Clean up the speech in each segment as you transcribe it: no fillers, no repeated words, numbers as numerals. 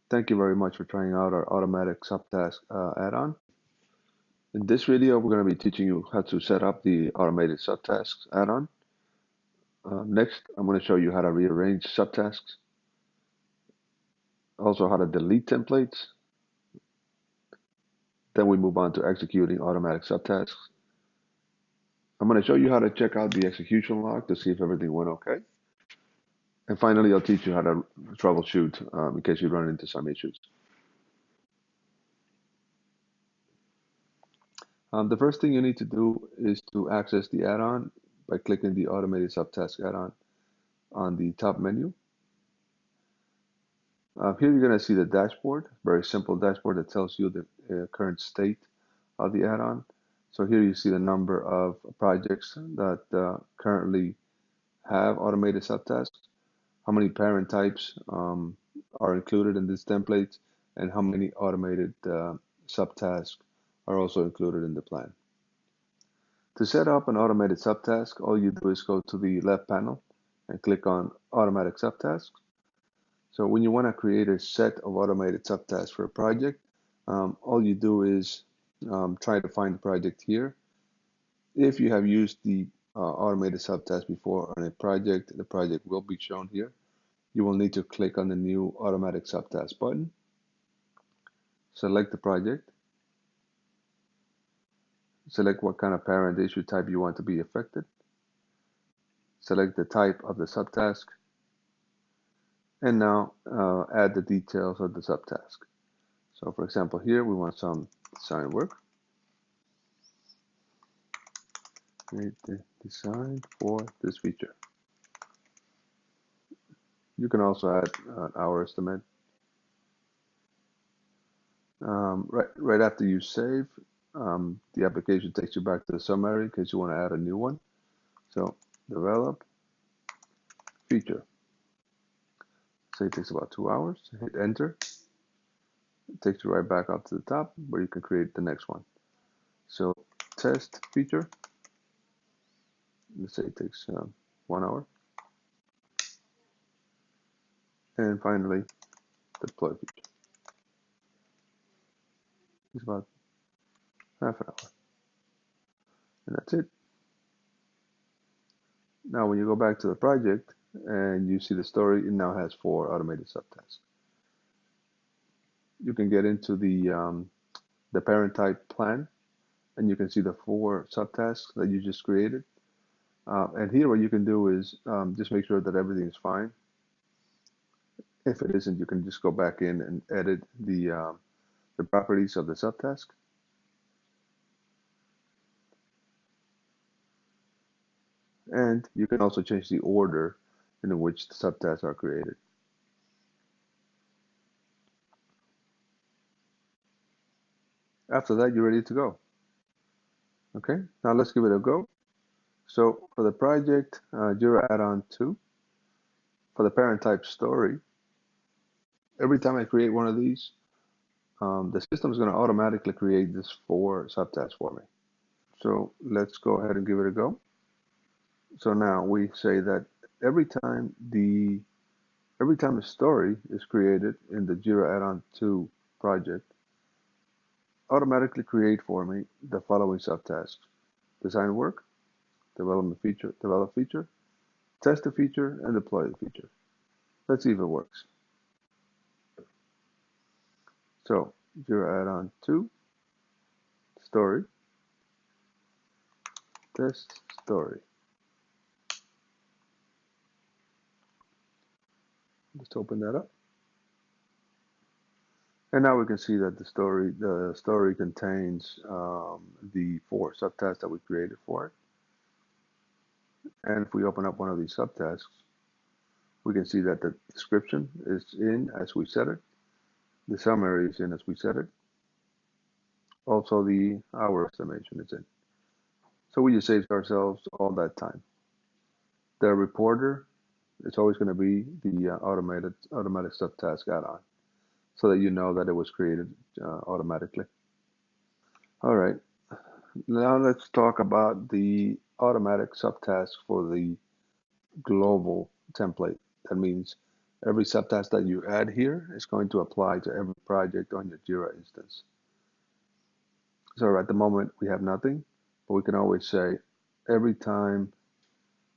Thank you very much for trying out our automatic subtask add-on. In this video, we're going to be teaching you how to set up the automated subtasks add-on. Next, I'm going to show you how to rearrange subtasks, also how to delete templates. Then we move on to executing automatic subtasks. I'm going to show you how to check out the execution log to see if everything went okay. And finally, I'll teach you how to troubleshoot in case you run into some issues. The first thing you need to do is to access the add-on by clicking the automated subtask add-on on the top menu. Here you're going to see the dashboard, very simple dashboard that tells you the current state of the add-on. So here you see the number of projects that currently have automated subtasks, how many parent types are included in this template, and how many automated subtasks are also included in the plan. To set up an automated subtask, all you do is go to the left panel and click on Automatic Subtasks. So when you want to create a set of automated subtasks for a project, all you do is try to find the project here. If you have used the automated subtask before on a project, the project will be shown here. You will need to click on the new automatic subtask button, select the project, select what kind of parent issue type you want to be affected, select the type of the subtask, and now add the details of the subtask. So for example, here we want some design work. Create the design for this feature. You can also add an hour estimate. Right after you save, the application takes you back to the summary in case you want to add a new one. So develop feature. Say it takes about 2 hours. Hit enter. It takes you right back up to the top where you can create the next one. So test feature. Let's say it takes 1 hour. And finally, deploy feature. It's about half an hour. And that's it. Now when you go back to the project and you see the story, it now has 4 automated subtasks. You can get into the parent type plan and you can see the 4 subtasks that you just created. And here what you can do is just make sure that everything is fine. If it isn't, you can just go back in and edit the properties of the subtask. And you can also change the order in which the subtasks are created. After that, you're ready to go. Okay, now let's give it a go. So for the project Jira add-on 2, for the parent type story, every time I create one of these, the system is going to automatically create this 4 subtasks for me. So let's go ahead and give it a go. So now we say that every time a story is created in the Jira add-on 2 project, automatically create for me the following subtasks: design work, develop feature, test the feature, and deploy the feature. Let's see if it works. So Jira add-on 2, story, test story. Just open that up. And now we can see that the story contains the 4 subtasks that we created for it. And if we open up one of these subtasks, we can see that the description is in as we set it. The summary is in as we set it. Also, the hour estimation is in. So we just saved ourselves all that time. The reporter is always going to be the automatic subtask add-on, so that you know that it was created automatically. All right, now let's talk about the automatic subtask for the global template. That means Every subtask that you add here is going to apply to every project on your Jira instance. So at the moment we have nothing, but we can always say every time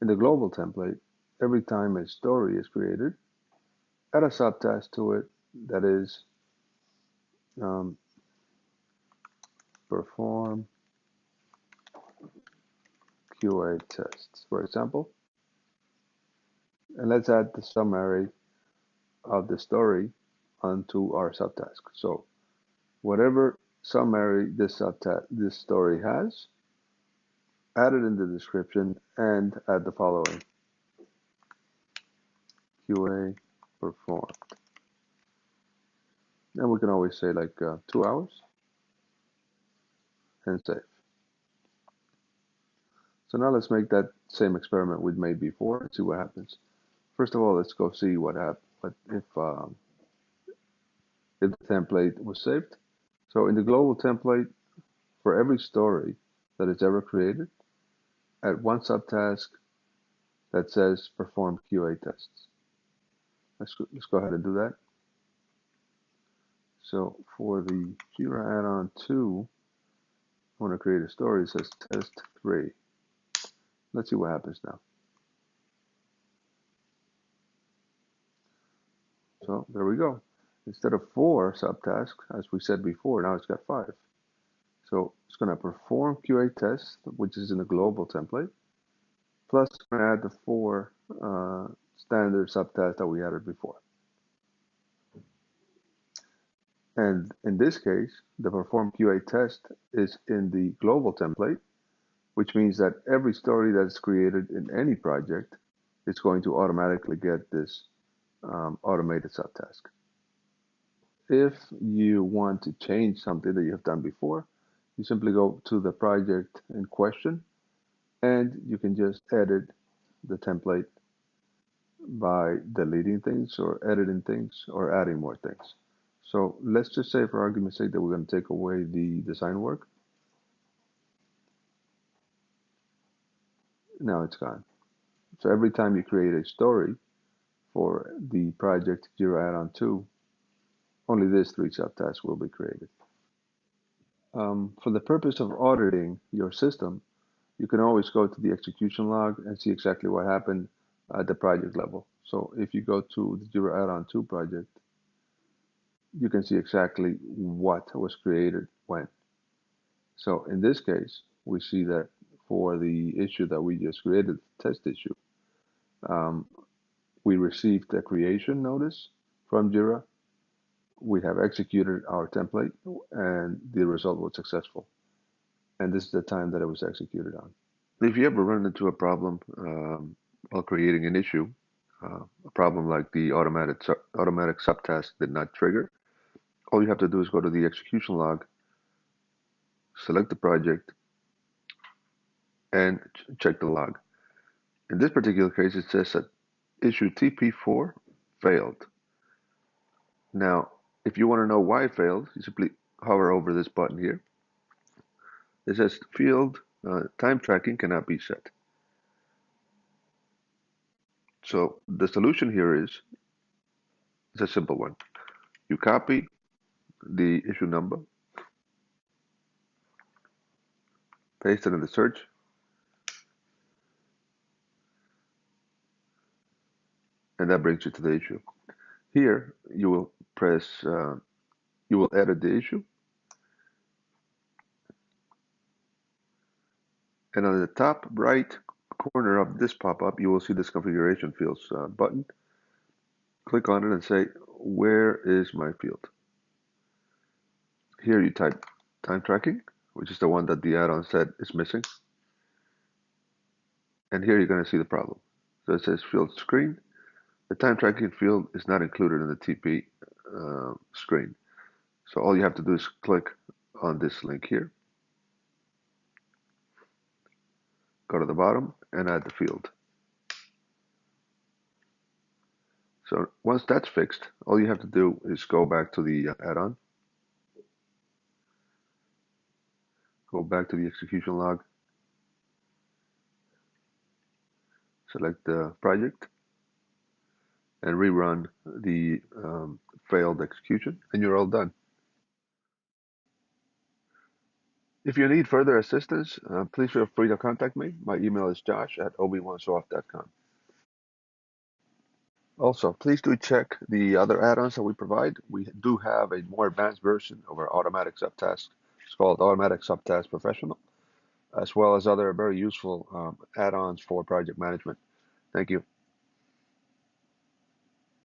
in the global template, every time a story is created, add a subtask to it that is um, perform QA tests, for example. And let's add the summary of the story onto our subtask. So whatever summary this story has, add it in the description and add the following: QA performed. And we can always say like 2 hours and save. So now let's make that same experiment we made before and see what happens. First of all, let's go see what if the template was saved. So in the global template, for every story that is ever created, add one subtask that says perform QA tests. Let's go ahead and do that. So for the Jira add-on 2, I want to create a story that says test 3. Let's see what happens now. So there we go. Instead of 4 subtasks, as we said before, now it's got 5. So it's going to perform QA tests, which is in the global template, plus it's going to add the 4 standard subtasks that we added before. And in this case, the perform QA test is in the global template, which means that every story that is created in any project is going to automatically get this automated subtask. If you want to change something that you have done before, you simply go to the project in question and you can just edit the template by deleting things or editing things or adding more things. So let's just say, for argument's sake, that we're going to take away the design work. Now it's gone. So every time you create a story for the project Jira add-on 2, only these 3 subtasks will be created. For the purpose of auditing your system, you can always go to the execution log and see exactly what happened at the project level. So if you go to the Jira add-on 2 project, you can see exactly what was created when. So in this case, we see that for the issue that we just created, the test issue, um, we received a creation notice from Jira. We have executed our template and the result was successful. And this is the time that it was executed on. If you ever run into a problem while creating an issue, a problem like the automatic subtask did not trigger, all you have to do is go to the execution log, select the project, and check the log. In this particular case, it says that issue TP4 failed. Now, if you want to know why it failed, you simply hover over this button here. It says field time tracking cannot be set. So the solution here is it's a simple one. You copy the issue number, paste it in the search, and that brings you to the issue. Here, you will you will edit the issue, and on the top right corner of this pop-up, you will see this configuration fields button. Click on it and say, where is my field? Here you type time tracking, which is the one that the add-on said is missing. And here you're going to see the problem. So it says field screen. The time tracking field is not included in the TP screen. So all you have to do is click on this link here, go to the bottom and add the field. So once that's fixed, all you have to do is go back to the add-on, go back to the execution log, select the project, and rerun the failed execution, and you're all done. If you need further assistance, please feel free to contact me. My email is josh@obi1soft.com. Also, please do check the other add-ons that we provide. We do have a more advanced version of our automatic subtask. It's called Automatic Subtask Professional, as well as other very useful add-ons for project management. Thank you.